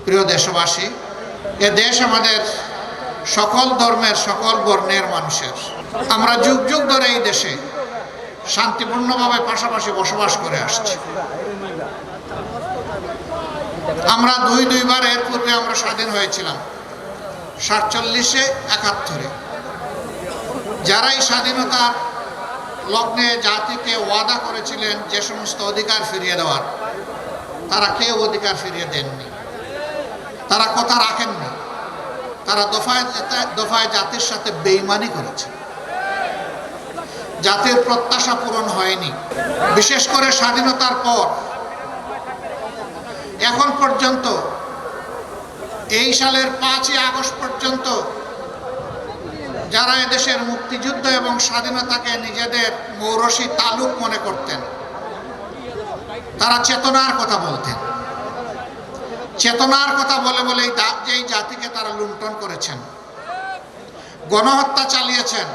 প্রিয় দেশবাসী, এ দেশ আমাদের সকল ধর্মের সকল বর্ণের মানুষের। আমরা যুগ যুগ ধরে এই দেশে শান্তিপূর্ণভাবে পাশাপাশি বসবাস করে আসছি। আমরা দুইবার এর পূর্বে আমরা স্বাধীন হয়েছিলাম, 47-এ, 71-এ। যারা এই স্বাধীনতার লগ্নে জাতিকে ওয়াদা করেছিলেন যে সমস্ত অধিকার ফিরিয়ে দেওয়ার, তারা কেউ অধিকার ফিরিয়ে দেননি, তারা কথা রাখেননি। তারা দফায় দফায় জাতির সাথে বেঈমানি করেছে। জাতির প্রত্যাশা পূরণ হয়নি। বিশেষ করে স্বাধীনতার পর এখন পর্যন্ত, এই সালের 5ই আগস্ট পর্যন্ত যারা এদেশের মুক্তিযুদ্ধ এবং স্বাধীনতাকে নিজেদের মৌরসি তালুক মনে করতেন, তারা চেতনার কথা বলতেন। চেতনার কথা বলে বলেই যেই জাতিকে তারা লুণ্ঠন করেছেন, গণহত্যা চালিয়েছেন,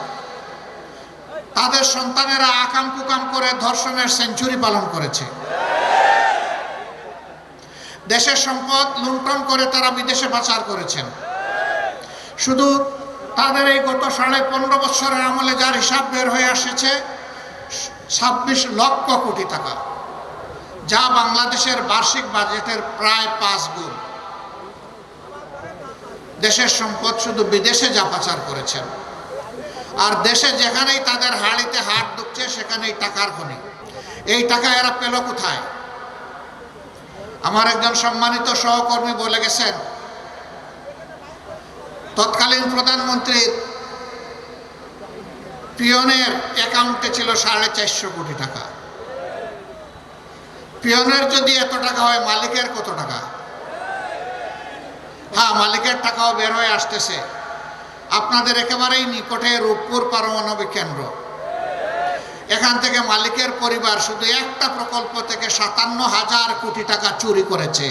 তাদের সন্তানেরা আকাম কুকাম করে ধর্ষণের সেঞ্চুরি পালন করেছে। দেশের সম্পদ লুণ্ঠন করে তারা বিদেশে পাচার করেছেন। শুধু তাদের এই গত 15.5 বছরের আমলে যার হিসাব বের হয়ে এসেছে 26 লক্ষ কোটি টাকা, যা বাংলাদেশের বার্ষিক বাজেটের প্রায় 5 গুণ। দেশের সম্পদ শুধু বিদেশে যা পাচার করেছেন, আর দেশে যেখানেই তাদের হাড়িতে হাত ঢুকছে সেখানেই টাকার খনি। এই টাকা এরা পেল কোথায়? আমার একজন সম্মানিত সহকর্মী বলে গেছেন, তৎকালীন প্রধানমন্ত্রীর পিয়নের অ্যাকাউন্টে ছিল 450 কোটি টাকা। পিয়নের যদি এত টাকা হয়, মালিকের কত টাকা? হ্যাঁ, মালিকের টাকাও বের হয়ে আসতেছে। আপনাদের একেবারেই নিকটে রূপপুর পারমাণবিক কেন্দ্র, এখান থেকে মালিকের পরিবার শুধু একটা প্রকল্প থেকে 57,000 কোটি টাকা চুরি করেছে।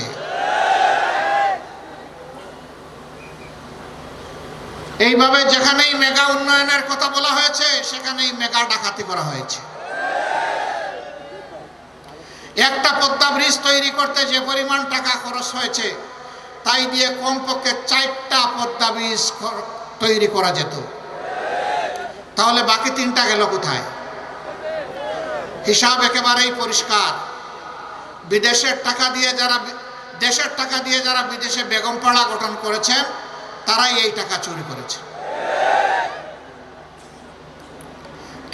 এইভাবে যেখানেই মেগা উন্নয়নের কথা বলা হয়েছে সেখানেই মেগা ডাকাতি করা হয়েছে। একটা পদ্মা ব্রিজ তৈরি করতে যে পরিমাণ টাকা খরচ হয়েছে, তাই দিয়ে কমপক্ষে 4টা পদ্মা ব্রিজ তৈরি করা যেত। তাহলে বাকি 3টা গেল কোথায়? হিসাব একেবারেই পরিষ্কার। বিদেশের টাকা দিয়ে যারা, দেশের টাকা দিয়ে যারা বিদেশে বেগমপাড়া গঠন করেছেন, তারাই এই টাকা চুরি করেছে।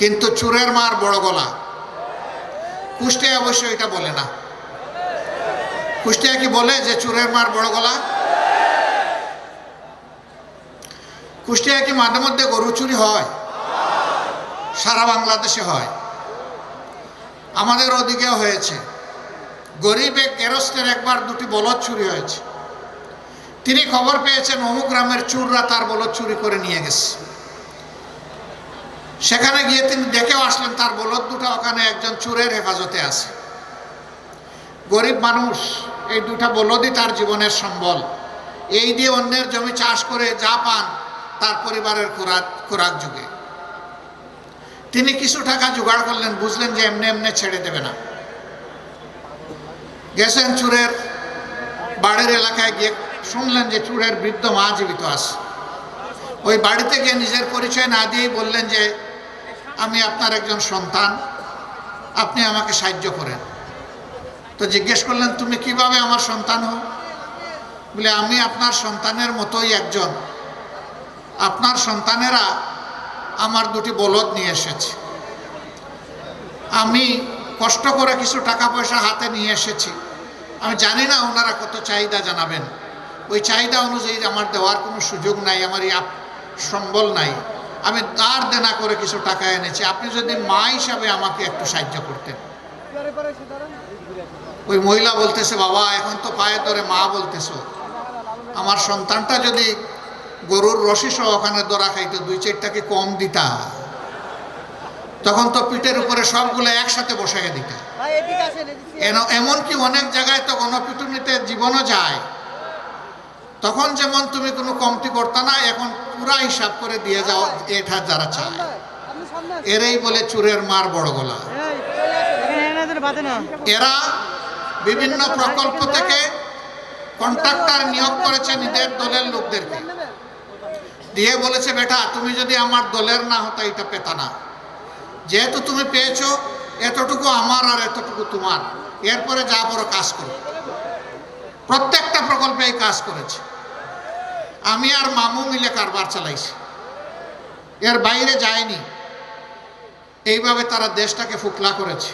কিন্তু চুরের মার বড় গলা। কুষ্টিয়া অবশ্য এটা বলে না। কুষ্টিয়া কি বলে যে চুরের মার বড় গলা? কুষ্টিয়া কি মাঝে মধ্যে গরু চুরি হয়? সারা বাংলাদেশে হয়, আমাদের ওদিকেও হয়েছে। গরিব এক গেরস্তের একবার 2টি বলদ চুরি হয়েছে। তিনি খবর পেয়েছেন অমুক গ্রামের চুররা তার বলদ চুরি করে নিয়ে গেছে। সেখানে গিয়ে তিনি দেখেও আসলেন তার বলদ 2টা ওখানে একজন চুরের হেফাজতে আছে। গরিব মানুষ, এই 2টা বলদই তার জীবনের সম্বল। এই দিয়ে অন্যের জমি চাষ করে যা পান তার পরিবারের খোরাক যুগে। তিনি কিছু টাকা জোগাড় করলেন, বুঝলেন যে এমনি এমনি ছেড়ে দেবে না। গেছেন চুরের বাড়ির এলাকায়, গিয়ে শুনলেন যে চুরের বৃদ্ধ মা জীবিত আছে। ওই বাড়িতে গিয়ে নিজের পরিচয় না দিয়েই বললেন যে আমি আপনার একজন সন্তান, আপনি আমাকে সাহায্য করেন। তো জিজ্ঞেস করলেন তুমি কিভাবে আমার সন্তান হও? বলে আমি আপনার সন্তানের মতোই একজন। আপনার সন্তানেরা আমার 2টি বলদ নিয়ে এসেছে, আমি কষ্ট করে কিছু টাকা পয়সা হাতে নিয়ে এসেছি। আমি জানি না ওনারা কত চাহিদা জানাবেন, ওই চাহিদা অনুযায়ী আমার দেওয়ার কোনো সুযোগ নাই, আমার সম্বল নাই। আমি তার দেনা করে কিছু টাকা এনেছি, আপনি যদি মা হিসাবে আমাকে একটু সাহায্য করতেন। ওই মহিলা বলতেছে, বাবা এখন তো পায়ে ধরে মা বলতেছ, আমার সন্তানটা যদি গরুর রশি সহ ওখানে দড়া খাইতো 2-4টা কি কম দিতা? তখন তো পিঠের উপরে সবগুলো একসাথে বসাইয়া দিতা। এমনকি অনেক জায়গায় তো গণপিটুনিতে জীবনও যায়। তখন যেমন তুমি কোনো কমতি করতা না, এখন পুরা হিসাব করে দিয়ে যাও এটা যারা চায়। এরাই বলে চুরের মার বড় গলা। এরা বিভিন্ন প্রকল্প থেকে কন্ট্রাক্টর নিয়োগ করেছে নিজের দলের লোকদেরকে, দিয়ে বলেছে বেটা তুমি যদি আমার দলের না হতো এটা পেতা না, যেহেতু তুমি পেয়েছো এতটুকু আমার আর এতটুকু তোমার, এরপরে যা বড় কাজ করো। প্রত্যেকটা প্রকল্পে এই কাজ করেছে। আমি আর মামু মিলে কারবার চালাইছি, এর বাইরে যায়নি। এইভাবে তারা দেশটাকে ফুকলা করেছে।